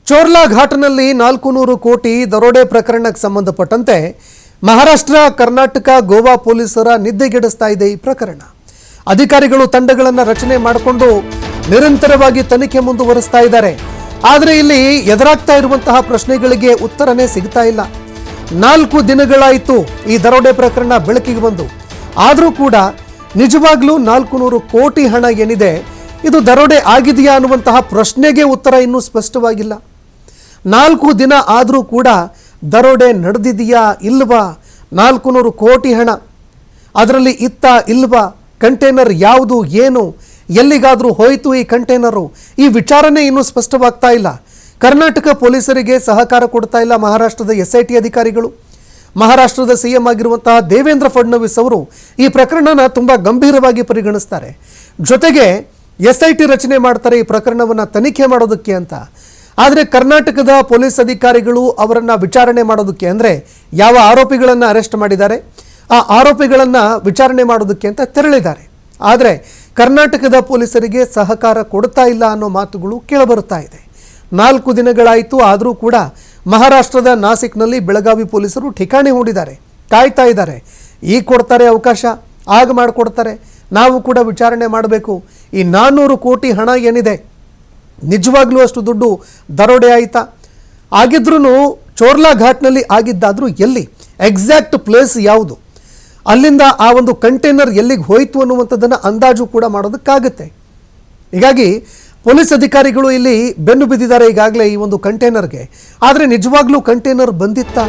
ಚೋರ್ಲಾ ಘಾಟ್ನಲ್ಲಿ 400 ಕೋಟಿ ದರೋಡೆ ಪ್ರಕರಣಕ್ಕೆ ಸಂಬಂಧಪಟ್ಟಂತೆ ಮಹಾರಾಷ್ಟ್ರ, ಕರ್ನಾಟಕ, ಗೋವಾ ಪೊಲೀಸರ ನಿದ್ದೆಗೆಡಿಸ್ತಾ ಇದೆ ಈ ಪ್ರಕರಣ. ಅಧಿಕಾರಿಗಳು ತಂಡಗಳನ್ನು ರಚನೆ ಮಾಡಿಕೊಂಡು ನಿರಂತರವಾಗಿ ತನಿಖೆ ಮುಂದುವರಿಸ್ತಾ ಇದ್ದಾರೆ. ಆದರೆ ಇಲ್ಲಿ ಎದುರಾಗ್ತಾ ಇರುವಂತಹ ಪ್ರಶ್ನೆಗಳಿಗೆ ಉತ್ತರನೇ ಸಿಗ್ತಾ ಇಲ್ಲ. 4 ದಿನಗಳಾಯಿತು ಈ ದರೋಡೆ ಪ್ರಕರಣ ಬೆಳಕಿಗೆ ಬಂದು. ಆದರೂ ಕೂಡ ನಿಜವಾಗ್ಲೂ 400 ಕೋಟಿ ಹಣ ಏನಿದೆ ಇದು ದರೋಡೆ ಆಗಿದೆಯಾ ಅನ್ನುವಂತಹ ಪ್ರಶ್ನೆಗೆ ಉತ್ತರ ಇನ್ನೂ ಸ್ಪಷ್ಟವಾಗಿಲ್ಲ. 4 ದಿನ ಆದರೂ ಕೂಡ ದರೋಡೆ ನಡೆದಿದೆಯಾ ಇಲ್ವಾ, 400 ಕೋಟಿ ಹಣ ಅದರಲ್ಲಿ ಇತ್ತ ಇಲ್ವಾ, ಕಂಟೈನರ್ ಯಾವುದು, ಏನು, ಎಲ್ಲಿಗಾದರೂ ಹೋಯಿತು ಈ ಕಂಟೈನರು, ಈ ವಿಚಾರನೇ ಇನ್ನೂ ಸ್ಪಷ್ಟವಾಗ್ತಾ ಇಲ್ಲ. ಕರ್ನಾಟಕ ಪೊಲೀಸರಿಗೆ ಸಹಕಾರ ಕೊಡ್ತಾ ಇಲ್ಲ ಮಹಾರಾಷ್ಟ್ರದ SIT ಅಧಿಕಾರಿಗಳು. ಮಹಾರಾಷ್ಟ್ರದ CM ಆಗಿರುವಂತಹ ದೇವೇಂದ್ರ ಫಡ್ನವೀಸ್ ಅವರು ಈ ಪ್ರಕರಣನ ತುಂಬ ಗಂಭೀರವಾಗಿ ಪರಿಗಣಿಸ್ತಾರೆ. ಜೊತೆಗೆ SIT ರಚನೆ ಮಾಡ್ತಾರೆ ಈ ಪ್ರಕರಣವನ್ನು ತನಿಖೆ ಮಾಡೋದಕ್ಕೆ ಅಂತ. ಆದರೆ ಕರ್ನಾಟಕದ ಪೊಲೀಸ್ ಅಧಿಕಾರಿಗಳು ಅವರನ್ನು ವಿಚಾರಣೆ ಮಾಡೋದಕ್ಕೆ, ಅಂದರೆ ಯಾವ ಆರೋಪಿಗಳನ್ನು ಅರೆಸ್ಟ್ ಮಾಡಿದ್ದಾರೆ ಆ ಆರೋಪಿಗಳನ್ನು ವಿಚಾರಣೆ ಮಾಡೋದಕ್ಕೆ ಅಂತ ತೆರಳಿದ್ದಾರೆ. ಆದರೆ ಕರ್ನಾಟಕದ ಪೊಲೀಸರಿಗೆ ಸಹಕಾರ ಕೊಡ್ತಾ ಇಲ್ಲ ಅನ್ನೋ ಮಾತುಗಳು ಕೇಳಬರುತ್ತಾ ಇದೆ. 4 ದಿನಗಳಾಯಿತು, ಆದರೂ ಕೂಡ ಮಹಾರಾಷ್ಟ್ರದ ನಾಸಿಕ್ನಲ್ಲಿ ಬೆಳಗಾವಿ ಪೊಲೀಸರು ಠಿಕಾಣಿ ಹೂಡಿದ್ದಾರೆ, ಕಾಯ್ತಾ ಇದ್ದಾರೆ. ಈಗ ಕೊಡ್ತಾರೆ ಅವಕಾಶ, ಆಗ ಮಾಡಿಕೊಡ್ತಾರೆ, ನಾವು ಕೂಡ ವಿಚಾರಣೆ ಮಾಡಬೇಕು. ಈ 400 ಕೋಟಿ ಹಣ ಏನಿದೆ ನಿಜವಾಗ್ಲೂ ಅಷ್ಟು ದುಡ್ಡು ದರೋಡೆ ಆಯಿತಾ? ಆಗಿದ್ರೂ ಚೋರ್ಲಾ ಘಾಟ್ನಲ್ಲಿ ಆಗಿದ್ದಾದರೂ ಎಲ್ಲಿ, ಎಕ್ಸಾಕ್ಟ್ ಪ್ಲೇಸ್ ಯಾವುದು, ಅಲ್ಲಿಂದ ಆ ಒಂದು ಕಂಟೈನರ್ ಎಲ್ಲಿಗೆ ಹೋಯಿತು ಅನ್ನುವಂಥದ್ದನ್ನು ಅಂದಾಜು ಕೂಡ ಮಾಡೋದಕ್ಕಾಗುತ್ತೆ. ಹೀಗಾಗಿ ಪೊಲೀಸ್ ಅಧಿಕಾರಿಗಳು ಇಲ್ಲಿ ಬೆನ್ನು ಬಿದ್ದಿದ್ದಾರೆ ಈಗಾಗಲೇ ಈ ಒಂದು ಕಂಟೈನರ್ಗೆ. ಆದರೆ ನಿಜವಾಗ್ಲೂ ಕಂಟೈನರ್ ಬಂದಿತ್ತಾ?